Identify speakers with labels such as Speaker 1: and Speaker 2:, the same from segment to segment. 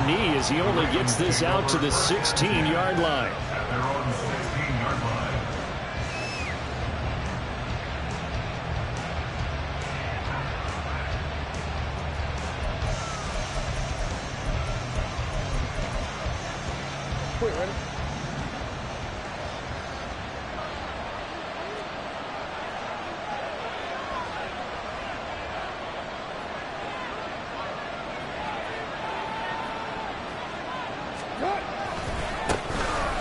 Speaker 1: knee as he only gets this out to the 16-yard line.
Speaker 2: They're on the 16-yard line.
Speaker 3: Wait, ready?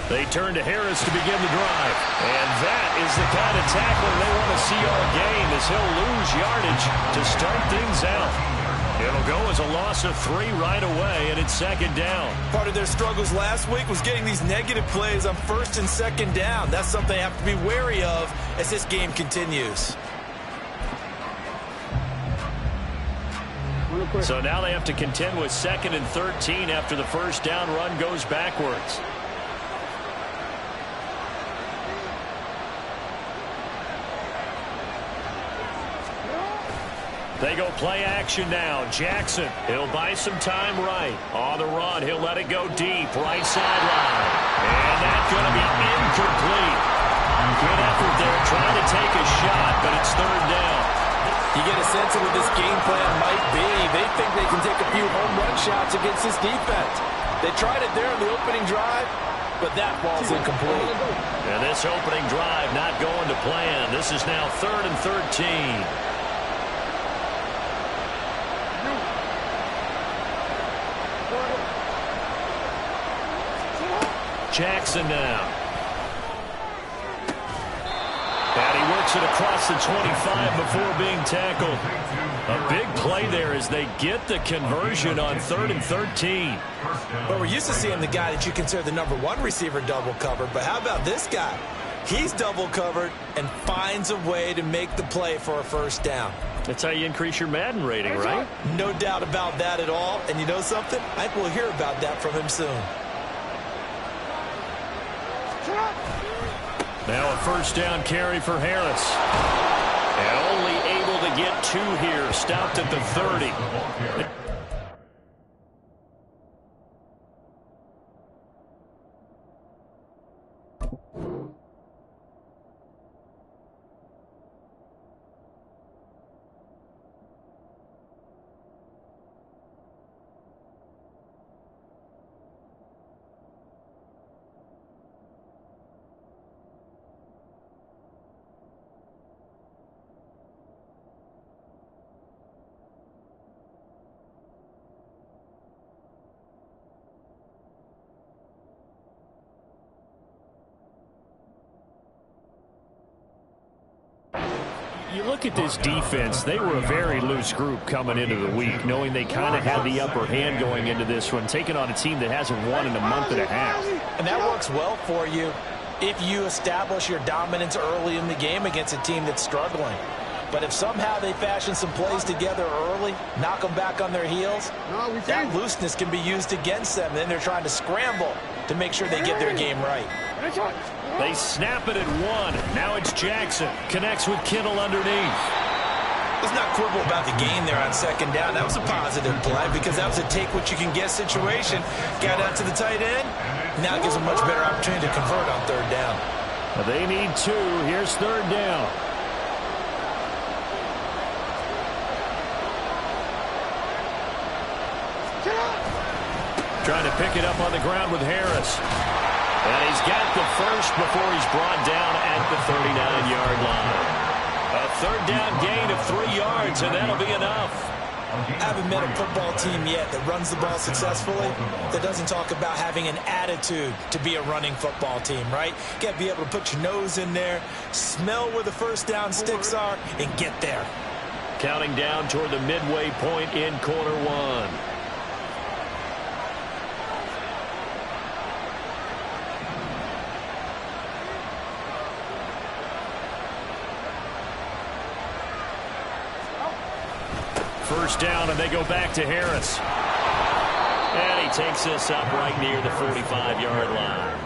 Speaker 1: They turn to Harris to begin the drive. And that is the kind of tackling they want to see all game, as he'll lose yardage to start things out. It'll go as a loss of 3 right away, and it's second down.
Speaker 4: Part of their struggles last week was getting these negative plays on first and second down. That's something they have to be wary of as this game continues.
Speaker 1: So now they have to contend with 2nd and 13 after the first down run goes backwards. They go play action now. Jackson, he'll buy some time right. On the run, he'll let it go deep. Right sideline. And that's going to be incomplete. Good effort there trying to take a shot, but it's third down.
Speaker 4: You get a sense of what this game plan might be. They think they can take a few home run shots against this defense. They tried it there in the opening drive, but that ball's incomplete.
Speaker 1: And this opening drive not going to plan. This is now 3rd and 13. Jackson now. And he works it across the 25 before being tackled. A big play there as they get the conversion on 3rd and 13.
Speaker 4: But we're used to seeing the guy that you consider the #1 receiver double covered. But how about this guy? He's double covered and finds a way to make the play for a first down.
Speaker 1: That's how you increase your Madden rating, right?
Speaker 4: No doubt about that at all. And you know something? I think we'll hear about that from him soon.
Speaker 1: Now a first down carry for Harris. And only able to get 2 here. Stopped at the 30. You look at this defense, they were a very loose group coming into the week, knowing they kind of had the upper hand going into this one, taking on a team that hasn't won in a month and a half.
Speaker 4: And that works well for you if you establish your dominance early in the game against a team that's struggling. But if somehow they fashion some plays together early, knock them back on their heels, that looseness can be used against them. Then they're trying to scramble to make sure they get their game right.
Speaker 1: They snap it at 1. Now it's Jackson. Connects with Kittle underneath.
Speaker 4: Let's not quibble about the gain there on second down. That was a positive play because that was a take-what-you-can-get situation. Got out to the tight end. Now it gives them a much better opportunity to convert on third down.
Speaker 1: They need 2. Here's third down. Trying to pick it up on the ground with Harris. And he's got the first before he's brought down at the 39-yard line. A third down gain of 3 yards, and that'll be enough.
Speaker 4: I haven't met a football team yet that runs the ball successfully that doesn't talk about having an attitude to be a running football team, right? You got to be able to put your nose in there, smell where the first down sticks are, and get there.
Speaker 1: Counting down toward the midway point in quarter 1. First down, and they go back to Harris. And he takes this up right near the 45-yard line.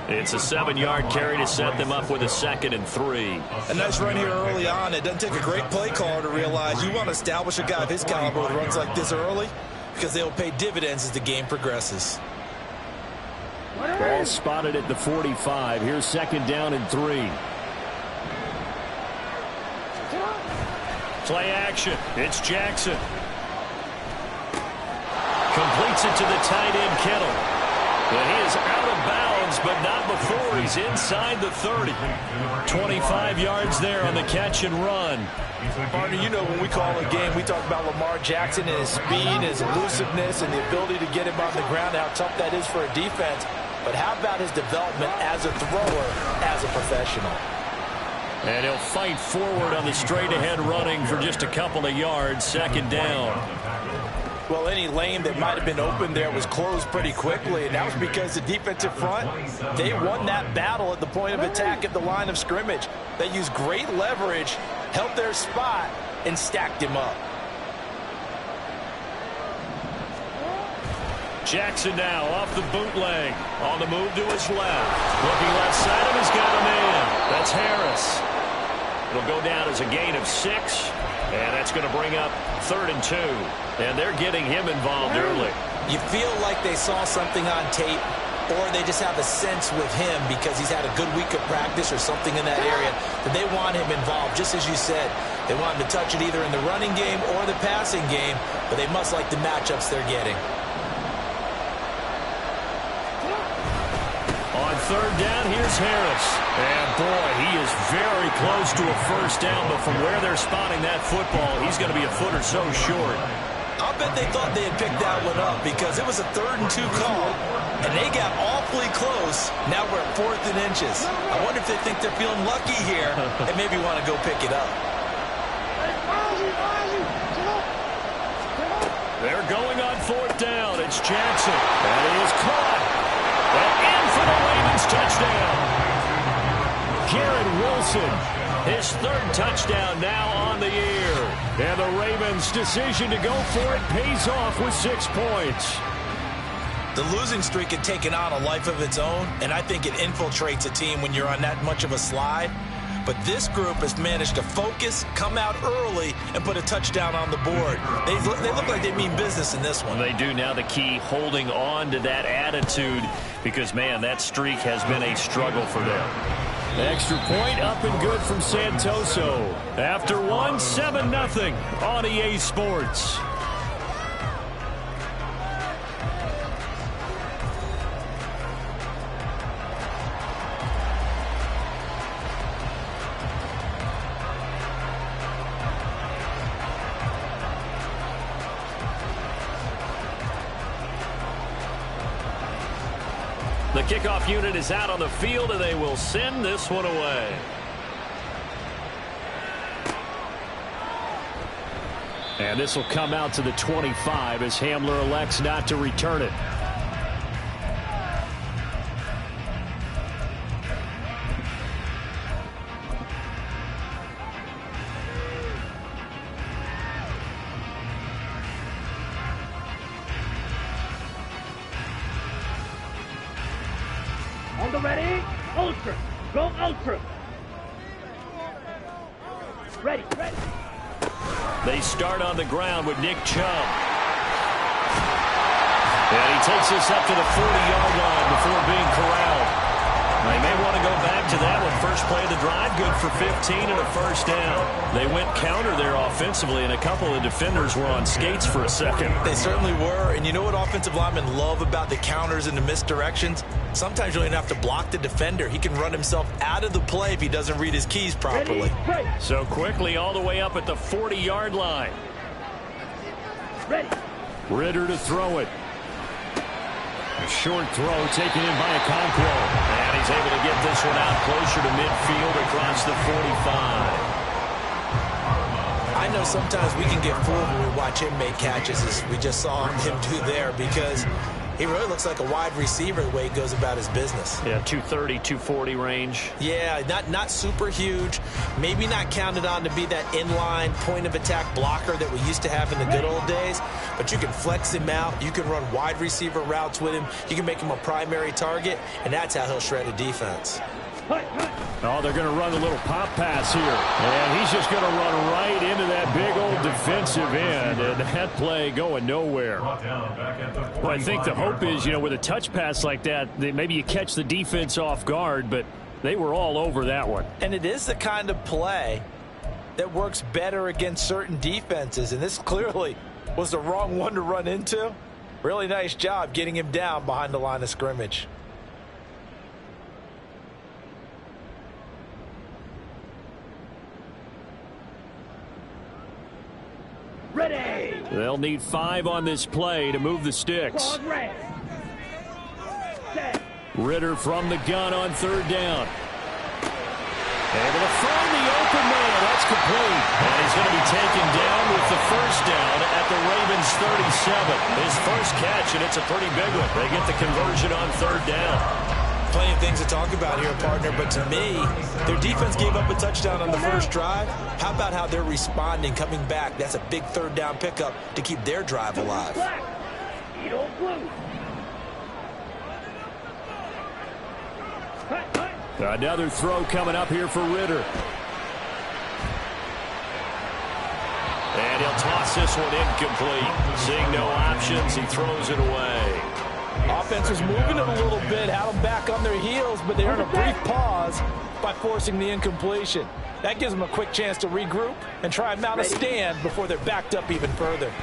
Speaker 1: It's a 7-yard carry to set them up with a 2nd and 3.
Speaker 4: A nice run here early on. It doesn't take a great play caller to realize you want to establish a guy of his caliber with runs like this early. because they'll pay dividends as the game progresses.
Speaker 1: Ball spotted at the 45. Here's second down and 3. Play action. It's Jackson. Completes it to the tight end, Kittle. And he is out of bounds, but not before he's inside the 30. 25 yards there on the catch and run.
Speaker 4: Partner, you know when we call a game, we talk about Lamar Jackson and his speed, his elusiveness, and the ability to get him on the ground, how tough that is for a defense. But how about his development as a thrower, as a professional?
Speaker 1: And he'll fight forward on the straight-ahead running for just a couple of yards, second down.
Speaker 4: Well, any lane that might have been open there was closed pretty quickly, and that was because the defensive front, they won that battle at the point of attack at the line of scrimmage. They used great leverage, held their spot, and stacked him up.
Speaker 1: Jackson now off the bootleg. On the move to his left. Looking left side of, he's got a man. That's Harris. It'll go down as a gain of 6. And that's going to bring up 3rd and 2. And they're getting him involved early.
Speaker 4: You feel like they saw something on tape, or they just have a sense with him because he's had a good week of practice or something in that area that they want him involved. Just as you said, they want him to touch it either in the running game or the passing game, but they must like the matchups they're getting.
Speaker 1: On 3rd down, here's Harris. And boy, he is very close to a first down, but from where they're spotting that football, he's going to be a foot or so short.
Speaker 4: I'll bet they thought they had picked that one up because it was a 3rd and 2 call, and they got awfully close. Now we're at 4th and inches. I wonder if they think they're feeling lucky here and maybe want to go pick it up.
Speaker 1: They're going on 4th down. It's Jackson. And he is caught. And in for the Ravens touchdown. Garrett Wilson, his 3rd touchdown now on the year. And the Ravens' decision to go for it pays off with 6 points.
Speaker 4: The losing streak had taken on a life of its own, and I think it infiltrates a team when you're on that much of a slide. But this group has managed to focus, come out early, and put a touchdown on the board. They look like they mean business in this one.
Speaker 1: They do. Now the key, holding on to that attitude, because, man, that streak has been a struggle for them. Extra point up and good from Santoso. After 1, 7-0 on EA Sports. The kickoff unit is out on the field, and they will send this one away. And this will come out to the 25 as Hamler elects not to return it.
Speaker 3: Ready? Ultra. Go ultra. Ready.
Speaker 1: They start on the ground with Nick Chubb. And he takes us up to the 40-yard line before being corralled. They may want to go back to that one. First play of the drive, good for 15 and a first down. They went counter there offensively, and a couple of defenders were on skates for a second.
Speaker 4: They certainly were, and you know what offensive linemen love about the counters and the misdirections? Sometimes you don't even have to block the defender. He can run himself out of the play if he doesn't read his keys properly.
Speaker 3: Ready.
Speaker 1: So quickly all the way up at the 40-yard line.
Speaker 3: Ready.
Speaker 1: Ritter to throw it. A short throw taken in by Okonkwo. And he's able to get this one out closer to midfield across the 45.
Speaker 4: I know sometimes we can get fooled when we watch him make catches, as we just saw him do there, because he really looks like a wide receiver the way he goes about his business.
Speaker 1: Yeah, 230, 240 range.
Speaker 4: Yeah, not super huge. Maybe not counted on to be that inline point-of-attack blocker that we used to have in the good old days. But you can flex him out. You can run wide receiver routes with him. You can make him a primary target, and that's how he'll shred a defense.
Speaker 1: Oh, they're going to run a little pop pass here. And he's just going to run right into that big old defensive end. And that play going nowhere. Well, I think the hope is, with a touch pass like that, maybe you catch the defense off guard, but they were all over that one.
Speaker 4: And it is the kind of play that works better against certain defenses. And this clearly was the wrong one to run into. Really nice job getting him down behind the line of scrimmage.
Speaker 3: Ready.
Speaker 1: They'll need 5 on this play to move the sticks. Ridder from the gun on 3rd down. Able to find the open man. That's complete. And he's going to be taken down with the 1st down at the Ravens 37. His first catch, and it's a pretty big one. They get the conversion on 3rd down.
Speaker 4: Plenty of things to talk about here, partner, but to me, their defense gave up a touchdown on the first drive. How about how they're responding, coming back? That's a big 3rd down pickup to keep their drive alive.
Speaker 1: Another throw coming up here for Ridder. And he'll toss this one incomplete. Seeing no options, he throws it away.
Speaker 4: Offense was moving it a little bit, had them back on their heels, but they earned a brief pause by forcing the incompletion. That gives them a quick chance to regroup and try and mount a stand before they're backed up even further.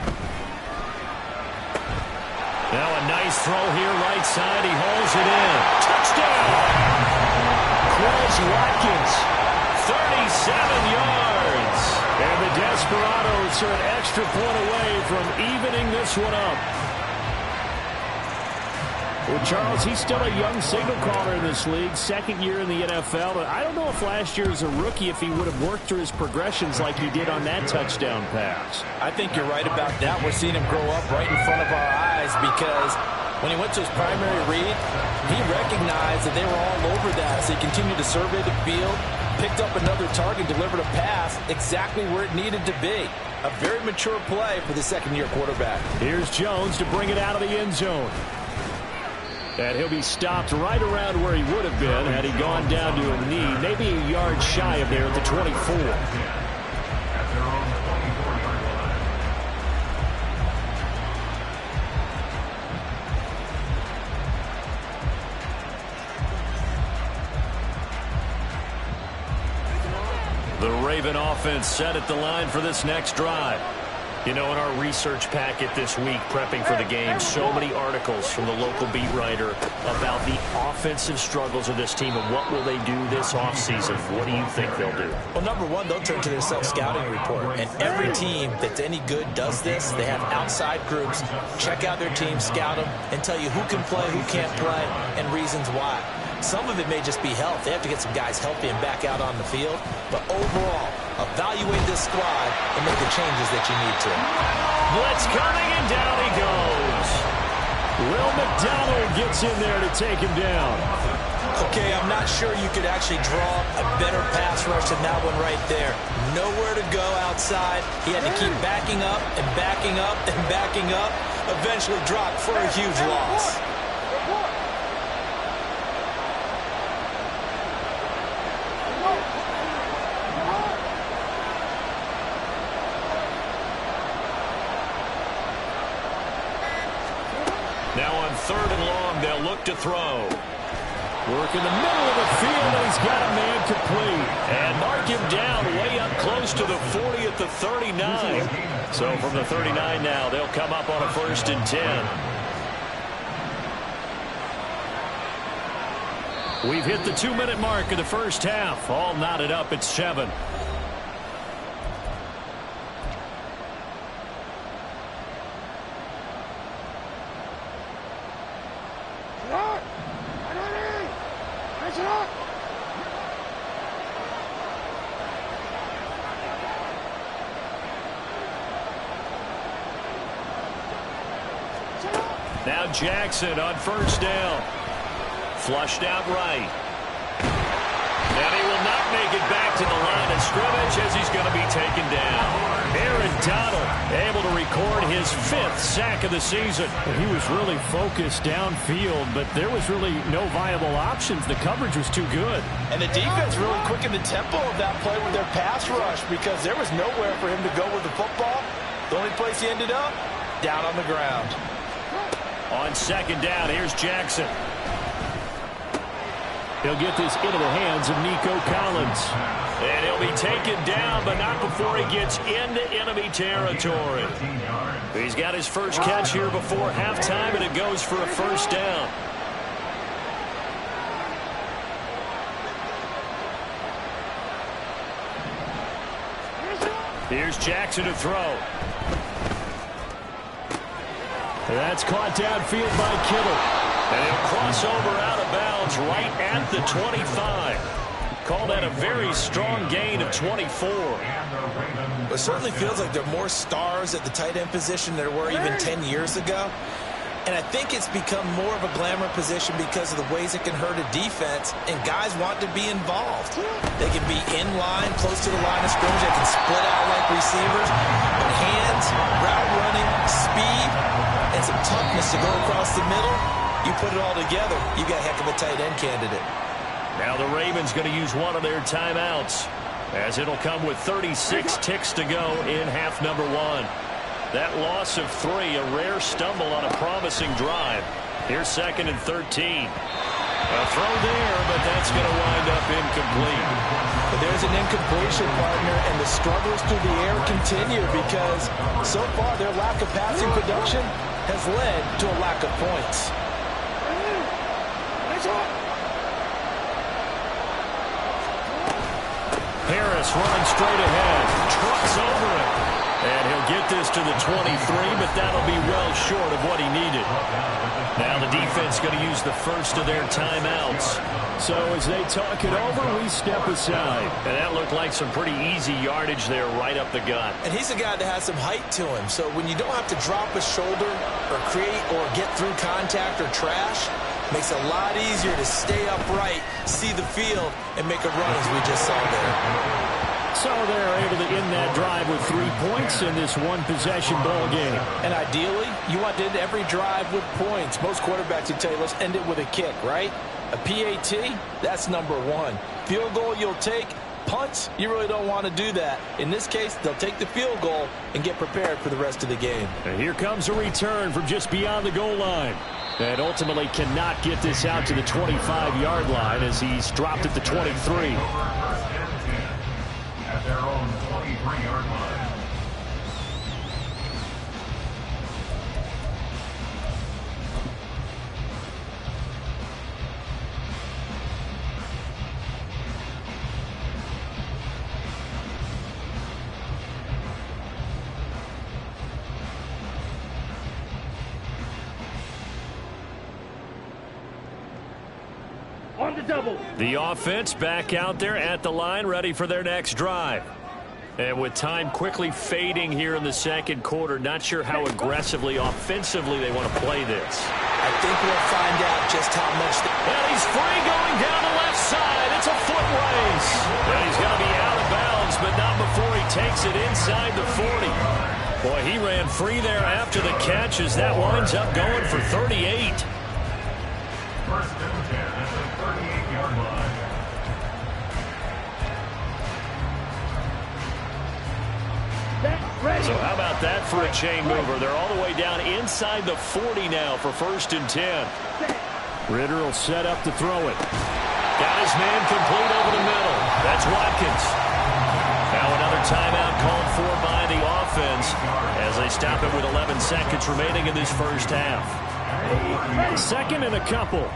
Speaker 1: Now a nice throw here, right side. He holds it in. Touchdown! Quez Watkins, 37 yards. And the Desperados are an extra point away from evening this one up. Well, Charles, he's still a young signal caller in this league, 2nd year in the NFL. But I don't know if last year as a rookie, if he would have worked through his progressions like he did on that touchdown pass.
Speaker 4: I think you're right about that. We're seeing him grow up right in front of our eyes because when he went to his primary read, he recognized that they were all over that. So he continued to survey the field, picked up another target, delivered a pass exactly where it needed to be. A very mature play for the 2nd-year quarterback.
Speaker 1: Here's Jones to bring it out of the end zone. And he'll be stopped right around where he would have been had he gone down to a knee, maybe a yard shy of there at the 24. The Raven offense set at the line for this next drive. In our research packet this week, prepping for the game, so many articles from the local beat writer about the offensive struggles of this team and what will they do this offseason. What do you think they'll do?
Speaker 4: Well, number one, they'll turn to their self-scouting report. And every team that's any good does this. They have outside groups, check out their team, scout them, and tell you who can play, who can't play, and reasons why. Some of it may just be health. They have to get some guys healthy and back out on the field. But overall, evaluate this squad and make the changes that you need to.
Speaker 1: Blitz coming, and down he goes. Will McDonald gets in there to take him down.
Speaker 4: Okay, I'm not sure you could actually draw a better pass rush than that one right there. Nowhere to go outside. He had to keep backing up and backing up and backing up. Eventually dropped for a huge loss.
Speaker 1: Now on 3rd and long, they'll look to throw. Work in the middle of the field, and he's got a man complete. And mark him down way up close to the 40 at the 39. So from the 39 now, they'll come up on a 1st and 10. We've hit the 2-minute mark of the first half. All knotted up at 7. Now Jackson on 1st down. Flushed out right. And he will not make it back to the line of scrimmage as he's going to be taken down. Aaron Donald able to record his 5th sack of the season.
Speaker 5: He was really focused downfield, but there was really no viable options. The coverage was too good.
Speaker 4: And the defense really quickened the tempo of that play with their pass rush because there was nowhere for him to go with the football. The only place he ended up, down on the ground.
Speaker 1: On 2nd down, here's Jackson.
Speaker 5: He'll get this into the hands of Nico Collins.
Speaker 1: And he'll be taken down, but not before he gets into enemy territory. He's got his first catch here before halftime, and it goes for a 1st down. Here's Jackson to throw.
Speaker 5: That's caught downfield by Kittle.
Speaker 1: And he'll cross over out of bounds right at the 25. Call that a very strong gain of 24.
Speaker 4: It certainly feels like there are more stars at the tight end position than there were even 10 years ago. And I think it's become more of a glamour position because of the ways it can hurt a defense, and guys want to be involved. They can be in line, close to the line of scrimmage. They can split out like receivers. But hands, route running, speed, and some toughness to go across the middle, you put it all together, you got a heck of a tight end candidate.
Speaker 1: Now the Ravens going to use one of their timeouts, as it'll come with 36 ticks to go in half number 1. That loss of 3, a rare stumble on a promising drive. Here's 2nd and 13. A throw there, but that's going to wind up incomplete.
Speaker 4: But there's an incompletion, partner, and the struggles through the air continue because so far their lack of passing production has led to a lack of points.
Speaker 1: Harris running straight ahead, trucks over it, and he'll get this to the 23, but that'll be well short of what he needed. Now the defense going to use the first of their timeouts.
Speaker 5: So as they talk it over, we step aside.
Speaker 1: And that looked like some pretty easy yardage there right up the gut.
Speaker 4: And he's a guy that has some height to him, so when you don't have to drop a shoulder or create or get through contact or trash, makes it a lot easier to stay upright, see the field, and make a run as we just saw there.
Speaker 5: So they're able to end that drive with 3 points in this one-possession ball game.
Speaker 4: And ideally, you want to end every drive with points. Most quarterbacks would tell you, let's end it with a kick, right? A PAT, that's number 1. Field goal you'll take. Punts, you really don't want to do that. In this case, they'll take the field goal and get prepared for the rest of the game.
Speaker 5: And here comes a return from just beyond the goal line. And ultimately cannot get this out to the 25-yard line as he's dropped at the 23.
Speaker 2: At their own 23-yard line.
Speaker 3: On the double.
Speaker 1: The offense back out there at the line, ready for their next drive. And with time quickly fading here in the second quarter, not sure how aggressively, offensively they want to play this.
Speaker 4: I think we'll find out just how much.
Speaker 1: And he's free going down the left side. It's a foot race. And he's going to be out of bounds, but not before he takes it inside the 40. Boy, he ran free there after the catch as that winds up going for 38.
Speaker 2: First and 10 at the 38-yard line.
Speaker 1: So how about that for a chain mover? They're all the way down inside the 40 now for 1st and 10.
Speaker 5: Ritter will set up to throw it.
Speaker 1: Got his man complete over the middle. That's Watkins. Now another timeout called for by the offense as they stop it with 11 seconds remaining in this first half.
Speaker 5: 2nd and a couple.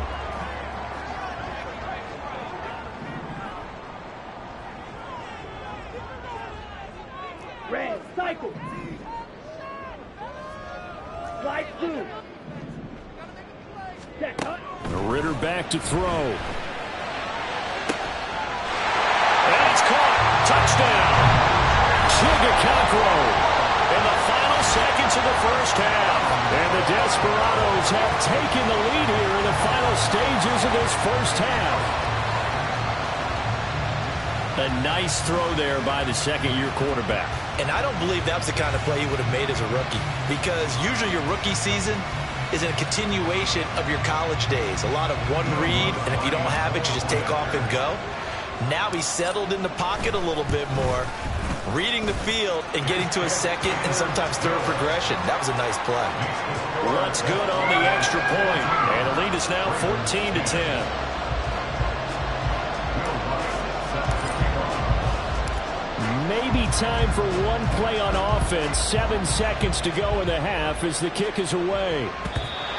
Speaker 3: Red cycle. Slide through. Set cut.
Speaker 5: Ritter back to throw.
Speaker 1: And it's caught. Touchdown.
Speaker 5: Chigakakro.
Speaker 1: In the final seconds of the first half.
Speaker 5: And the Desperados have taken the lead here in the final stages of this first half. A nice throw there by the second-year quarterback.
Speaker 4: And I don't believe that's the kind of play he would have made as a rookie, because usually your rookie season is a continuation of your college days. A lot of one read, and if you don't have it, you just take off and go. Now he's settled in the pocket a little bit more, reading the field and getting to a second and sometimes third progression. That was a nice play.
Speaker 1: What's good on the extra point, and the lead is now 14-10.
Speaker 5: Maybe time for one play on offense. 7 seconds to go in the half as the kick is away.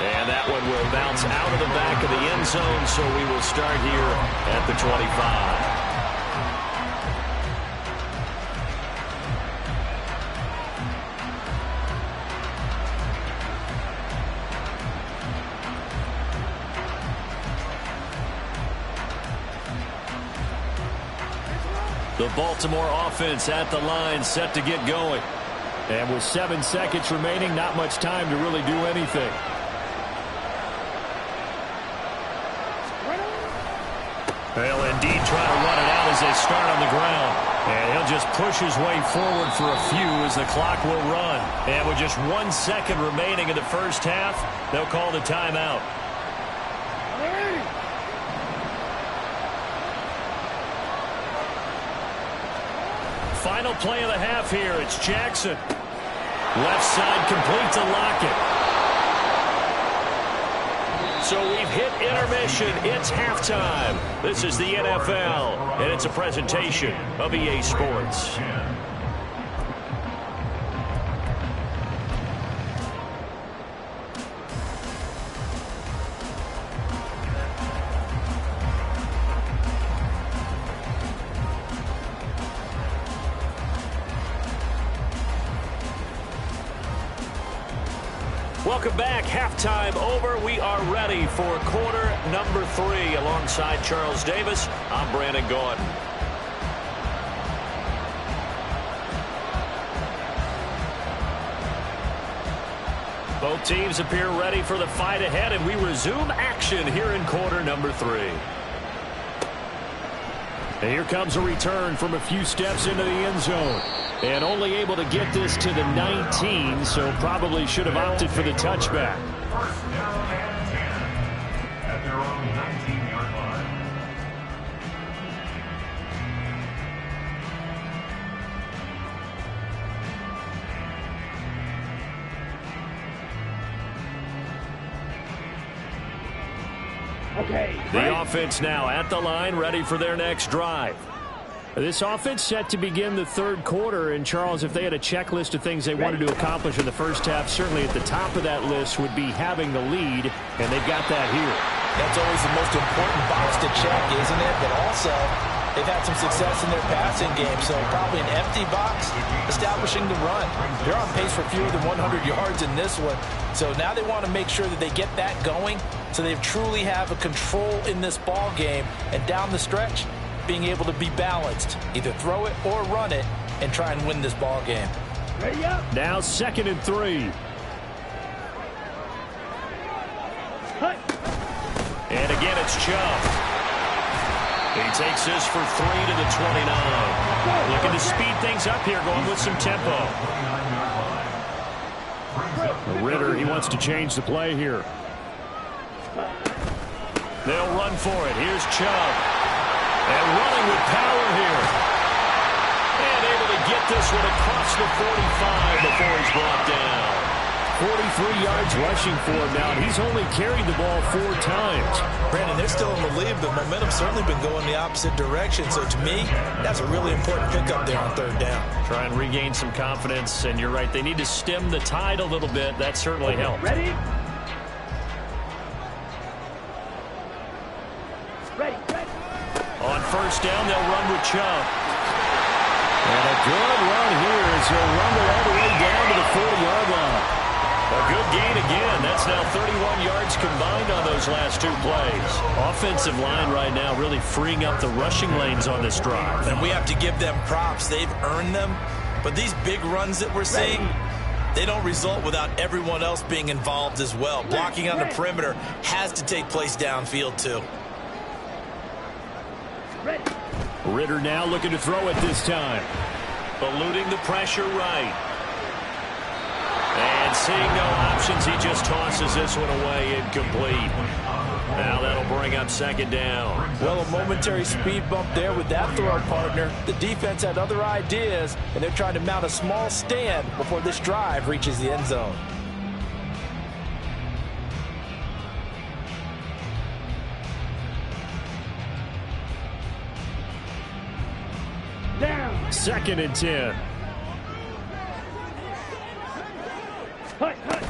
Speaker 1: And that one will bounce out of the back of the end zone, so we will start here at the 25.
Speaker 5: The Baltimore offense at the line, set to get going. And with 7 seconds remaining, not much time to really do anything.
Speaker 1: They'll indeed try to run it out as they start on the ground. And he'll just push his way forward for a few as the clock will run. And with just 1 second remaining in the first half, they'll call the timeout. Final play of the half here. It's Jackson. Left side complete to Lockett. So we've hit intermission. It's halftime. This is the NFL, and it's a presentation of EA Sports. Welcome back. Halftime over. We are ready for quarter number 3. Alongside Charles Davis, I'm Brandon Gaudin. Both teams appear ready for the fight ahead, and we resume action here in quarter number 3. And here comes a return from a few steps into the end zone. And only able to get this to the 19, so probably should have opted for the touchback.
Speaker 2: First down and 10 at their own 19-yard line.
Speaker 3: Okay.
Speaker 5: The offense now at the line, ready for their next drive. This offense set to begin the third quarter, and Charles, if they had a checklist of things they wanted to accomplish in the first half, certainly at the top of that list would be having the lead, and they've got that here.
Speaker 4: That's always the most important box to check, isn't it? But also, they've had some success in their passing game, so probably an empty box, establishing the run. They're on pace for fewer than 100 yards in this one, so now they want to make sure that they get that going so they truly have a control in this ball game, and down the stretch, being able to be balanced, either throw it or run it, and try and win this ball game.
Speaker 3: Ready up.
Speaker 5: Now 2nd and 3.
Speaker 3: Cut.
Speaker 1: And again, it's Chubb. He takes this for 3 to the 29. Looking to speed things up here, going with some tempo.
Speaker 5: Ritter, he wants to change the play here.
Speaker 1: They'll run for it. Here's Chubb. And running with power here. And able to get this one across the 45 before he's brought down.
Speaker 5: 43 yards rushing for him now, and he's only carried the ball 4 times.
Speaker 4: Brandon, they're still in the lead, but momentum's certainly been going the opposite direction. So to me, that's a really important pickup there on 3rd down.
Speaker 1: Try and regain some confidence, and you're right. They need to stem the tide a little bit. That certainly helps.
Speaker 3: Ready? Ready.
Speaker 1: On 1st down, they'll run with Chubb.
Speaker 5: And a good run here as he'll run it all the way down to the 40-yard line.
Speaker 1: A good gain again. That's now 31 yards combined on those last 2 plays. Offensive line right now really freeing up the rushing lanes on this drive.
Speaker 4: And we have to give them props. They've earned them. But these big runs that we're seeing, they don't result without everyone else being involved as well. Blocking on the perimeter has to take place downfield too.
Speaker 3: Ready.
Speaker 5: Ritter now looking to throw it this time.
Speaker 1: Eluding the pressure right. And seeing no options, he just tosses this one away incomplete. Now that'll bring up second down.
Speaker 4: Well, a momentary speed bump there with that throw, partner. The defense had other ideas, and they're trying to mount a small stand before this drive reaches the end zone.
Speaker 3: Down.
Speaker 5: 2nd and 10.
Speaker 3: Hut, hut.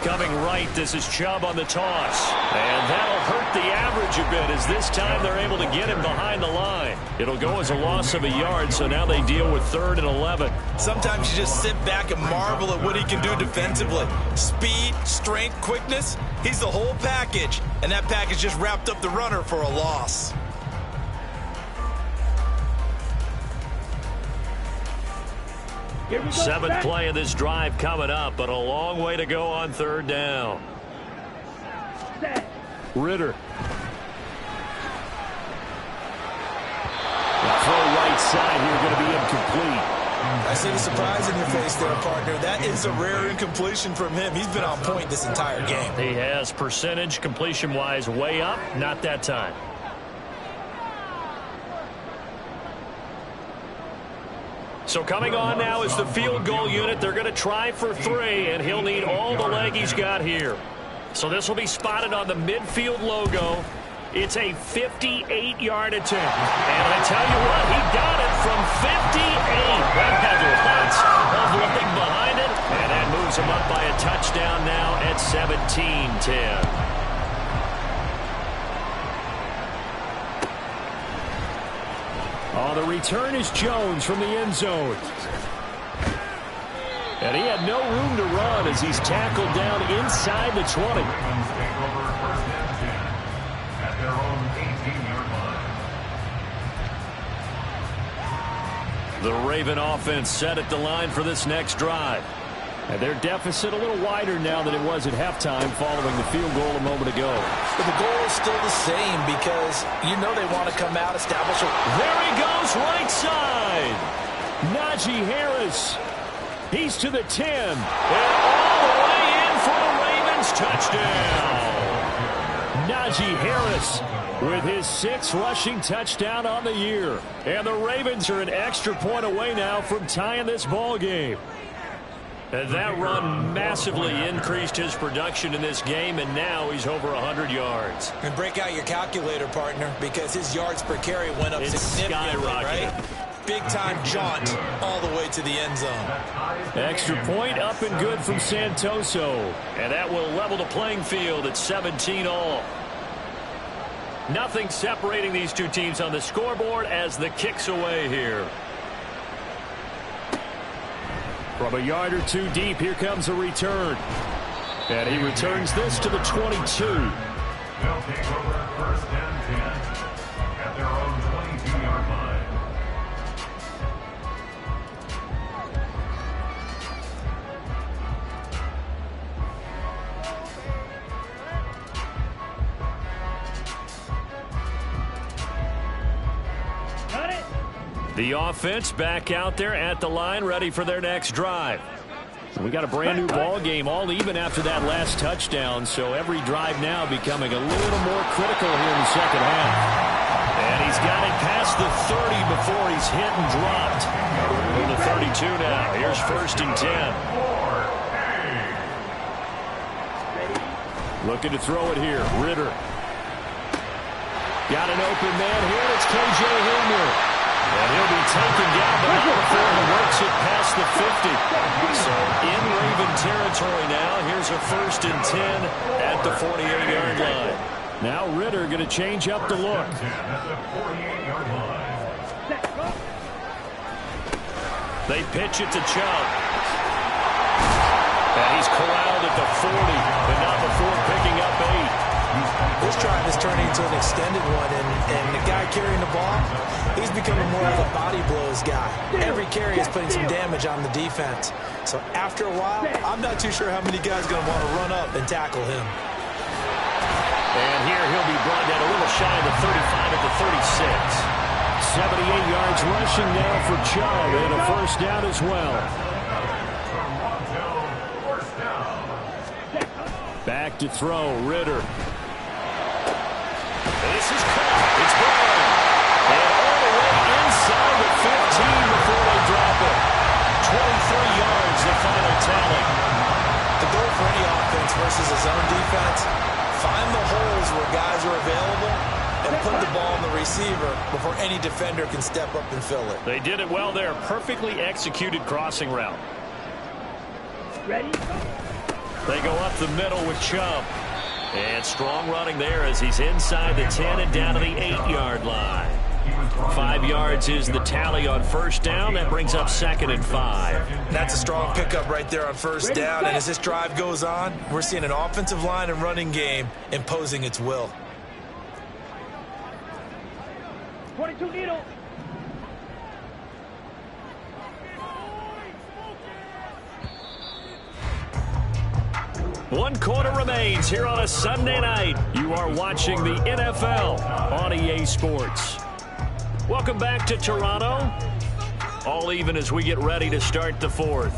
Speaker 1: Coming right, this is Chubb on the toss. And that'll hurt the average a bit as this time they're able to get him behind the line. It'll go as a loss of a yard, so now they deal with 3rd and 11.
Speaker 4: Sometimes you just sit back and marvel at what he can do defensively. Speed, strength, quickness, he's the whole package. And that package just wrapped up the runner for a loss.
Speaker 3: Here we go.
Speaker 1: 7th
Speaker 3: Back.
Speaker 1: play of this drive coming up, but a long way to go on 3rd down.
Speaker 3: Set.
Speaker 5: Ritter. The throw right side here going to be incomplete.
Speaker 4: I see the surprise in your face there, partner. That is a rare incompletion from him. He's been on point this entire game.
Speaker 1: He has percentage completion-wise way up, not that time. So coming on now is the field goal unit. They're going to try for 3, and he'll need all the leg he's got here. So this will be spotted on the midfield logo. It's a 58-yard attempt. And I tell you what, he got it from 58. That had lots of looking behind it. And that moves him up by a touchdown now at 17-10.
Speaker 5: Oh, the return is Jones from the end zone. And he had no room to run as he's tackled down inside the 20.
Speaker 2: Ravens take over 1st and 10 at their own 18-yard line.
Speaker 1: The Raven offense set at the line for this next drive.
Speaker 5: And their deficit a little wider now than it was at halftime following the field goal a moment ago.
Speaker 4: But the goal is still the same because you know they want to come out, establish a...
Speaker 1: There he goes, right side.
Speaker 5: Najee Harris. He's to the 10.
Speaker 1: And all the way in for the Ravens touchdown.
Speaker 5: Najee Harris with his 6th rushing touchdown on the year. And the Ravens are an extra point away now from tying this ball game.
Speaker 1: And that run massively increased his production in this game, and now he's over 100 yards.
Speaker 4: And break out your calculator, partner, because his yards per carry went up
Speaker 1: It's
Speaker 4: significantly,
Speaker 1: skyrocketed.
Speaker 4: right? Big-time jaunt all the way to the end zone.
Speaker 5: Extra point up and good from Santoso.
Speaker 1: And that will level the playing field at 17-all. Nothing separating these two teams on the scoreboard as the kick's away here.
Speaker 5: From a yard or 2 deep, here comes a return. And he returns this to the 22.
Speaker 2: They'll take over 1st and 10 at their own 22-yard line.
Speaker 3: Got it.
Speaker 1: The offense back out there at the line, ready for their next drive.
Speaker 5: We got a brand new ball game, all even after that last touchdown. So every drive now becoming a little more critical here in the second half.
Speaker 1: And he's got it past the 30 before he's hit and dropped. To the 32 now. Here's 1st and 10.
Speaker 5: Looking to throw it here. Ritter. Got an open man here. It's K.J. Hamler.
Speaker 1: And he'll be taken down, but not before he works it past the 50. So in Raven territory now. Here's a 1st and 10 at the 48-yard line.
Speaker 5: Now Ritter going to change up the look.
Speaker 2: At the 48-yard line.
Speaker 3: Set. Go.
Speaker 1: They pitch it to Chubb. And he's corralled at the 40, but not before picking up 8.
Speaker 4: This drive is turning into an extended one, and the guy carrying the ball, he's becoming more of a body blows guy. Every carry is putting some damage on the defense. So after a while, I'm not too sure how many guys are going to want to run up and tackle him.
Speaker 1: And here he'll be brought down a little shy of the 35 at the 36.
Speaker 5: 78 yards rushing now for Chubb, and a first down as well. Back to throw, Ritter.
Speaker 1: This is caught. It's gone. And all the way inside the 15 before they drop it. 23 yards, the final tally.
Speaker 4: The goal for any offense versus a zone defense, find the holes where guys are available and put the ball on the receiver before any defender can step up and fill it.
Speaker 1: They did it well there. Perfectly executed crossing route.
Speaker 3: Ready?
Speaker 1: They go up the middle with Chubb. And strong running there as he's inside the 10 and down to the 8-yard line. 5 yards is the tally on first down. That brings up 2nd and 5.
Speaker 4: That's a strong pickup right there on first down. And as this drive goes on, we're seeing an offensive line and running game imposing its will.
Speaker 3: 22 needle.
Speaker 1: One quarter remains here on a Sunday night. You are watching the NFL on EA Sports. Welcome back to Toronto. All even as we get ready to start the fourth.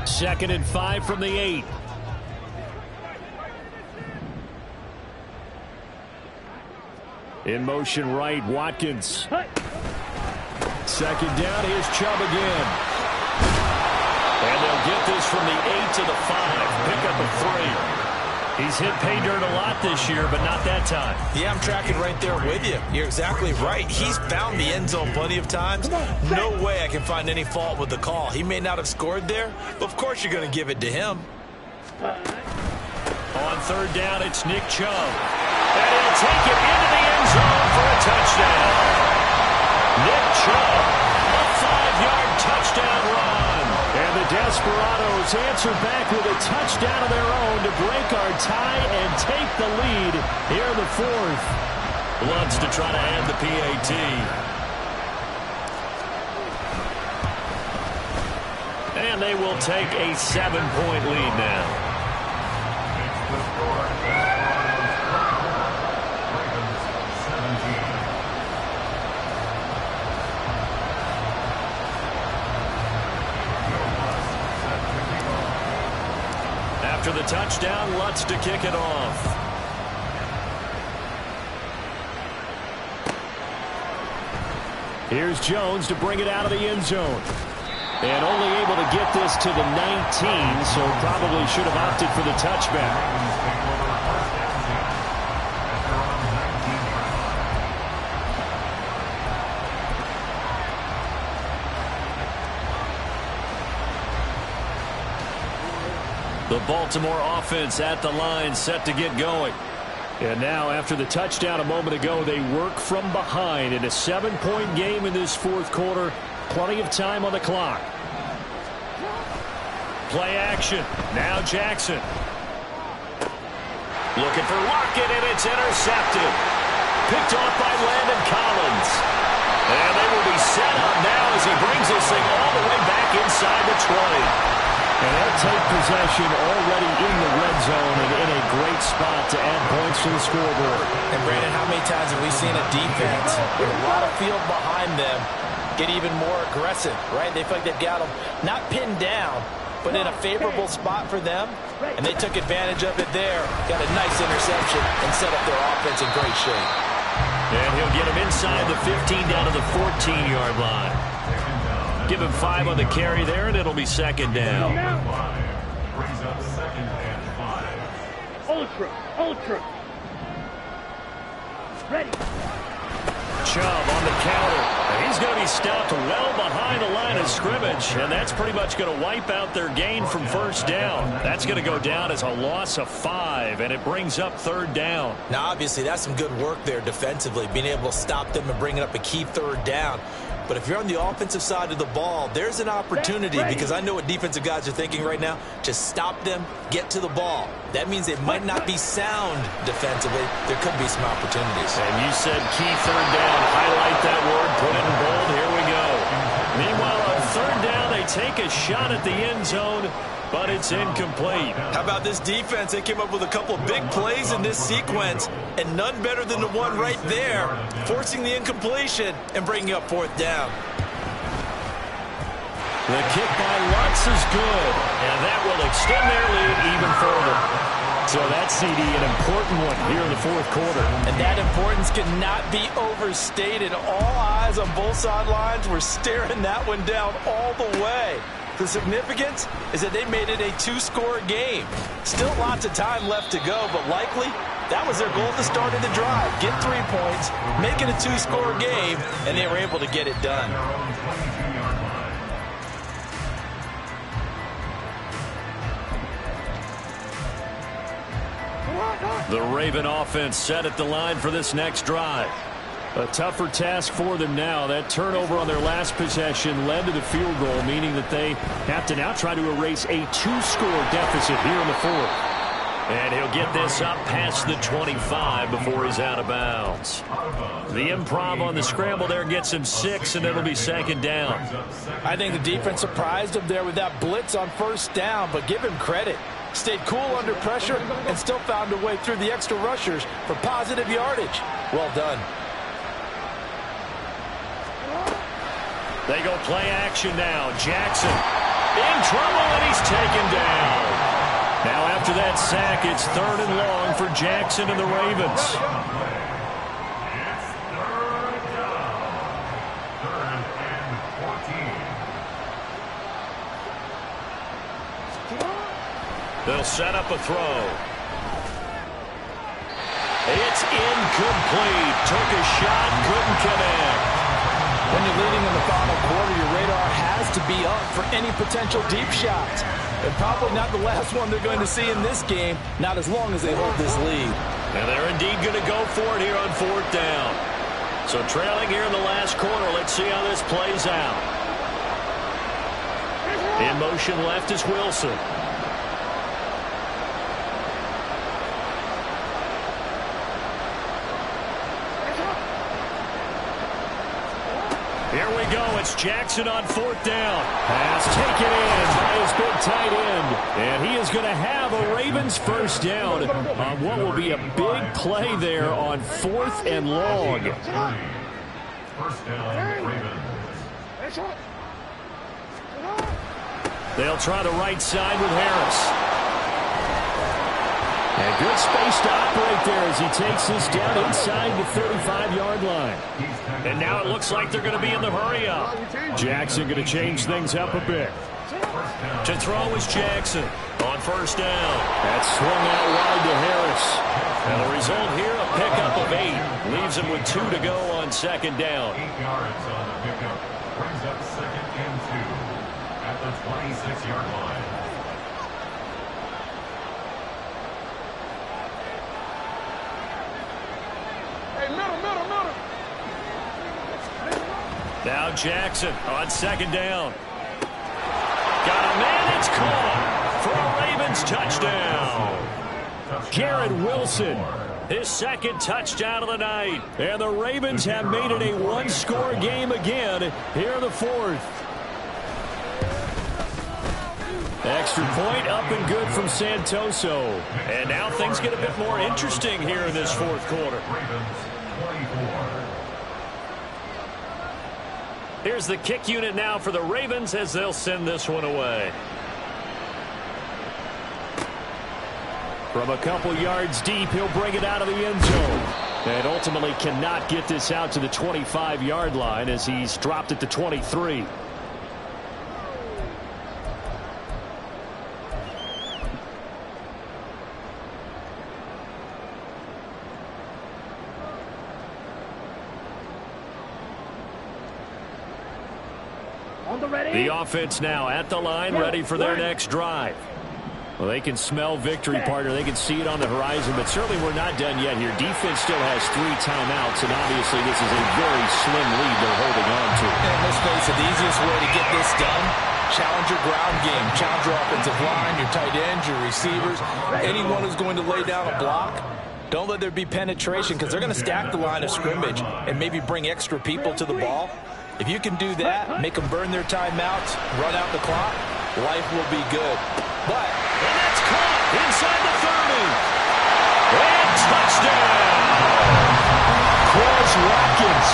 Speaker 1: Second and 5 from the 8. In motion right, Watkins. Second down, here's Chubb again. And they'll get this from the 8 to the 5. Pick up a 3. He's hit pay dirt a lot this year, but not that time.
Speaker 4: Yeah, I'm tracking right there with you. You're exactly right. He's found the end zone plenty of times. No way I can find any fault with the call. He may not have scored there, but of course you're going to give it to him.
Speaker 1: On third down, it's Nick Chubb. And he'll take it into the end zone for a touchdown. Nick Chubb, a 5-yard touchdown run. And the Desperados answer back with a touchdown of their own to break our tie and take the lead here in the fourth. Bloods to try to add the PAT. And they will take a 7-point lead now. After the touchdown, Lutz to kick it off. Here's Jones to bring it out of the end zone. And only able to get this to the 19, so probably should have opted for the touchback. The Baltimore offense at the line, set to get going. And now, after the touchdown a moment ago, they work from behind in a 7-point game in this fourth quarter. Plenty of time on the clock. Play action. Now Jackson. Looking for Lockett, and it's intercepted. Picked off by Landon Collins. And they will be set up now as he brings this thing all the way back inside the 20. And they'll take possession already in the red zone and in a great spot to add points to the scoreboard.
Speaker 4: And Brandon, how many times have we seen a defense with a lot of field behind them get even more aggressive, right? They feel like they've got them not pinned down, but in a favorable spot for them. And they took advantage of it there. Got a nice interception and set up their offense in great shape.
Speaker 1: And he'll get him inside the 15 down to the 14-yard line. Give him 5 on the carry there, and it'll be second down.
Speaker 2: Brings up 2nd and 5.
Speaker 3: Ultra. Ready.
Speaker 1: Chubb on the counter. And he's going to be stopped well behind the line of scrimmage, and that's pretty much going to wipe out their gain from first down. That's going to go down as a loss of 5, and it brings up third down.
Speaker 4: Now, obviously, that's some good work there defensively, being able to stop them and bringing up a key third down. But if you're on the offensive side of the ball, there's an opportunity, because I know what defensive guys are thinking right now, to stop them, get to the ball. That means they might not be sound defensively. There could be some opportunities.
Speaker 1: And you said key third down. Highlight that word, put it in bold. Here we go. Meanwhile, on third down, they take a shot at the end zone, but it's incomplete.
Speaker 4: How about this defense? They came up with a couple of big plays in this sequence, and none better than the one right there, forcing the incompletion and bringing up 4th down.
Speaker 1: The kick by Lutz is good, and that will extend their lead even further. So that's, CD, an important one here in the 4th quarter.
Speaker 4: And that importance cannot be overstated. All eyes on both sidelines were staring that one down all the way. The significance is that they made it a 2-score game. Still lots of time left to go, but likely that was their goal at the start of the drive. Get 3 points, make it a 2-score game, and they were able to get it done.
Speaker 1: The Raven offense set at the line for this next drive.
Speaker 5: A tougher task for them now. That turnover on their last possession led to the field goal, meaning that they have to now try to erase a 2-score deficit here in the 4th.
Speaker 1: And he'll get this up past the 25 before he's out of bounds. The improv on the scramble there gets him 6, and it'll be 2nd down.
Speaker 4: I think the defense surprised him there with that blitz on 1st down, but give him credit. Stayed cool under pressure and still found a way through the extra rushers for positive yardage. Well done.
Speaker 1: They go play action now. Jackson in trouble, and he's taken down. Now after that sack, it's 3rd and long for Jackson and the Ravens.
Speaker 2: It's 3rd down. 3rd and 14.
Speaker 1: They'll set up a throw. It's incomplete. Took a shot, couldn't connect.
Speaker 4: When you're leading in the final quarter, your radar has to be up for any potential deep shots. And probably not the last one they're going to see in this game, not as long as they hold this lead.
Speaker 1: And they're indeed going to go for it here on 4th down. So trailing here in the last quarter, let's see how this plays out. In motion left is Wilson. Here we go. It's Jackson on 4th down.
Speaker 5: Pass taken in by his big tight end. And he is going to have a Ravens 1st down on what will be a big play there on 4th and long.
Speaker 2: 1st down, Ravens.
Speaker 5: They'll try the right side with Harris. And good space to operate there as he takes this down inside the 35-yard line.
Speaker 1: And now it looks like they're going to be in the hurry-up.
Speaker 5: Jackson going to change things up a bit.
Speaker 1: To throw is Jackson on 1st down.
Speaker 5: That swung out wide to Harris.
Speaker 1: And the result here, a pickup of 8. Leaves him with 2 to go on 2nd down.
Speaker 2: 8 yards on the pickup. Brings up 2nd and 2 at the 26-yard line.
Speaker 1: Now Jackson on 2nd down. Got a man, it's caught for a Ravens touchdown.
Speaker 5: Garrett Wilson,
Speaker 1: His 2nd touchdown of the night.
Speaker 5: and the Ravens have made it a 1-score game again here in the 4th. Extra point up and good from Santoso.
Speaker 1: And now things get a bit more interesting here in this 4th quarter.
Speaker 2: Ravens 24.
Speaker 1: Here's the kick unit now for the Ravens as they'll send this one away.
Speaker 5: From a couple yards deep, he'll bring it out of the end zone. And ultimately cannot get this out to the 25-yard line as he's dropped at the 23. The offense now at the line, ready for their next drive. Well, they can smell victory, partner. They can see it on the horizon, but certainly we're not done yet here. Defense still has 3 timeouts, and obviously this is a very slim lead they're holding on to.
Speaker 4: And let's face it, the easiest way to get this done, challenge your ground game. Challenge your offensive line, your tight ends, your receivers, anyone who's going to lay down a block. Don't let there be penetration because they're going to stack the line of scrimmage and maybe bring extra people to the ball. If you can do that, make them burn their timeouts, run out the clock, life will be good.
Speaker 1: And that's caught inside the 30. And touchdown! Quez Watkins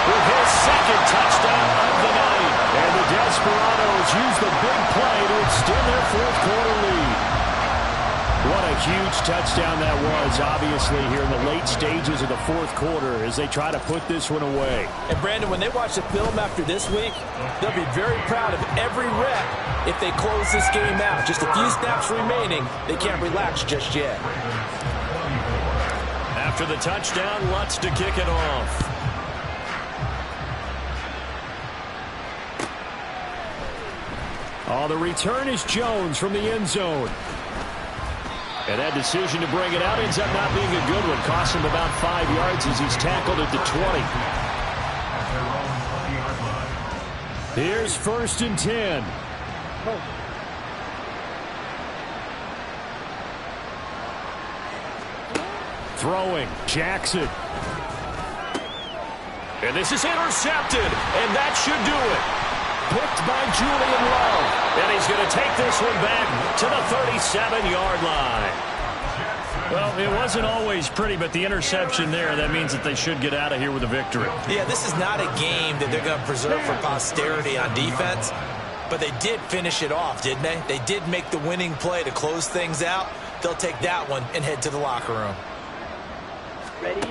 Speaker 1: with his second touchdown of the night. And the Desperados use the big play to extend their fourth quarter lead. What a huge touchdown that was, obviously, here in the late stages of the fourth quarter as they try to put this one away.
Speaker 4: And, Brandon, when they watch the film after this week, they'll be very proud of every rep if they close this game out. Just a few snaps remaining. They can't relax just yet.
Speaker 1: After the touchdown, Lutz to kick it off.
Speaker 5: Oh, the return is Jones from the end zone. And that decision to bring it out ends up not being a good one. Cost him about 5 yards as he's tackled at the 20. Here's 1st and 10. Throwing, Jackson.
Speaker 1: And this is intercepted, and that should do it. Picked by Julian Love. And he's going to take this one back to the 37-yard line.
Speaker 5: Well, it wasn't always pretty, but the interception there, that means that they should get out of here with a victory.
Speaker 4: Yeah, this is not a game that they're going to preserve for posterity on defense, but they did finish it off, didn't they? They did make the winning play to close things out. They'll take that one and head to the locker room.
Speaker 3: Ready?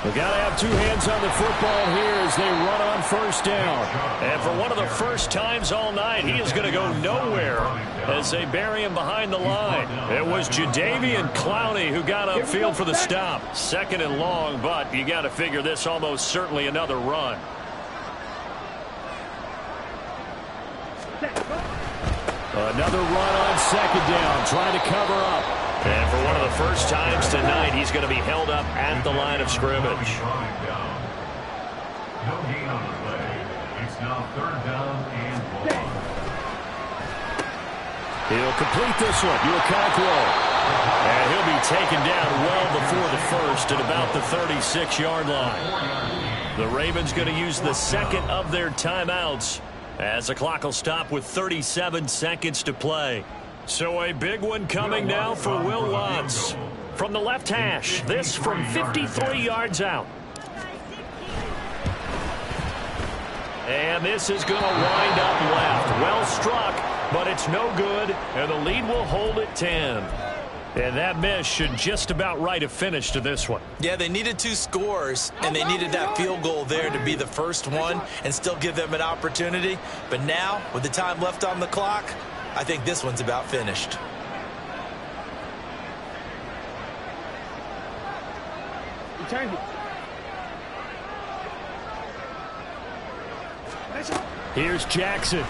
Speaker 5: We got to have two hands on the football here as they run on 1st down.
Speaker 1: And for one of the first times all night, he is going to go nowhere as they bury him behind the line. It was Jadeveon Clowney who got upfield for the stop. 2nd and long, but you got to figure this almost certainly another run.
Speaker 5: Another run on 2nd down, trying to cover up.
Speaker 1: And for one of the first times tonight, he's going to be held up at the line of scrimmage.
Speaker 2: No gain on the play. It's now 3rd down and 1.
Speaker 5: He'll complete this one. Okonkwo.
Speaker 1: And he'll be taken down well before the first at about the 36-yard line. The Ravens going to use the 2nd of their timeouts as the clock will stop with 37 seconds to play. So a big one coming now for Will Lutz. From the left hash, this from 53 yards out. And this is going to wind up left. Well struck, but it's no good, and the lead will hold at 10. And that miss should just about right a finish to this one.
Speaker 4: Yeah, they needed 2 scores, and they needed that field goal there to be the first one and still give them an opportunity. But now, with the time left on the clock, I think this one's about finished.
Speaker 3: Return it.
Speaker 5: Here's Jackson.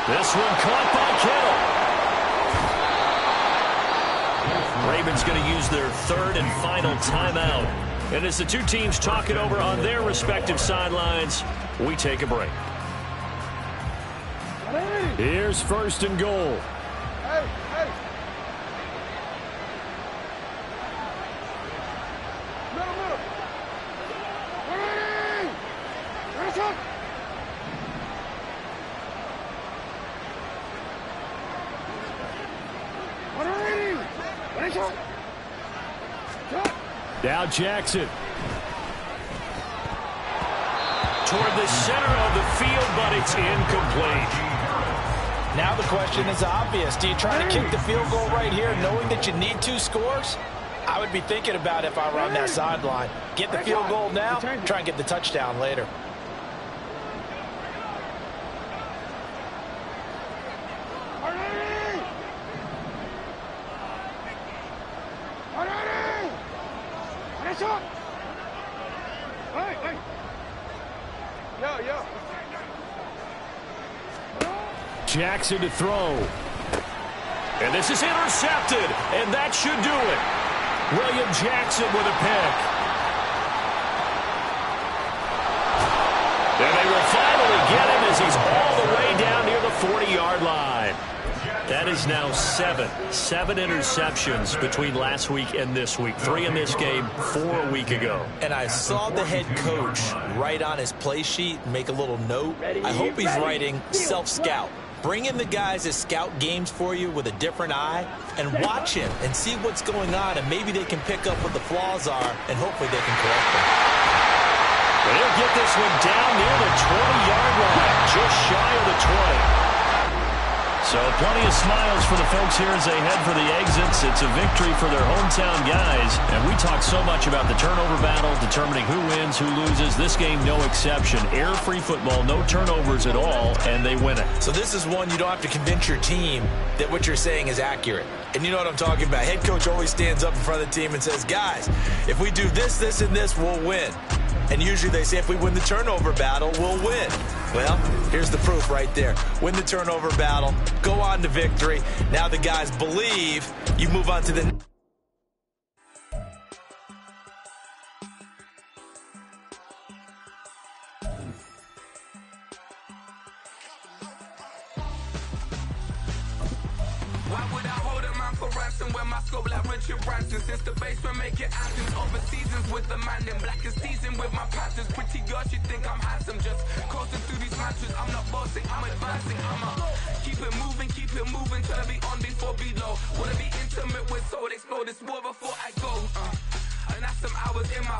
Speaker 1: This one caught by Kittle. Ravens going to use their 3rd and final timeout. And as the two teams talk it over on their respective sidelines, we take a break.
Speaker 5: Here's 1st and goal. Now Jackson.
Speaker 1: Toward the center of the field, but it's incomplete.
Speaker 4: Now the question is obvious. Do you try to kick the field goal right here knowing that you need 2 scores? I would be thinking about it if I were on that sideline. Get the field goal now, try and get the touchdown later.
Speaker 5: Jackson to throw.
Speaker 1: And this is intercepted, and that should do it. William Jackson with a pick. And they will finally get him as he's all the way down near the 40-yard line.
Speaker 5: That is now 7 interceptions between last week and this week. 3 in this game, 4 a week ago.
Speaker 4: And I saw the head coach write on his play sheet, make a little note. I hope he's writing self-scout. Bring in the guys that scout games for you with a different eye and watch him and see what's going on, and maybe they can pick up what the flaws are, and hopefully they can correct them.
Speaker 5: They'll get this one down near the 20-yard line, just shy of the 20. So plenty of smiles for the folks here as they head for the exits. It's a victory for their hometown guys. And we talk so much about the turnover battle, determining who wins, who loses. This game, no exception. Error-free football, no turnovers at all, and they win it.
Speaker 4: So this is one you don't have to convince your team that what you're saying is accurate. And you know what I'm talking about. Head coach always stands up in front of the team and says, guys, if we do this, this, and this, we'll win. And usually they say if we win the turnover battle, we'll win. Well, here's the proof right there. Win the turnover battle, go on to victory. Now the guys believe you move on to the...
Speaker 6: Why would I hold a man for ransom when my scope like Richard Branson? Since the basement making anthems over seasons with the man in black is seasoned with my patterns. Pretty girl, she think I'm handsome. Just coasting through these mantras. I'm not bossing, I'm advancing. I'ma keep it moving till I be on before below. Wanna be intimate with soul, explore this war before I go. And that's some hours in my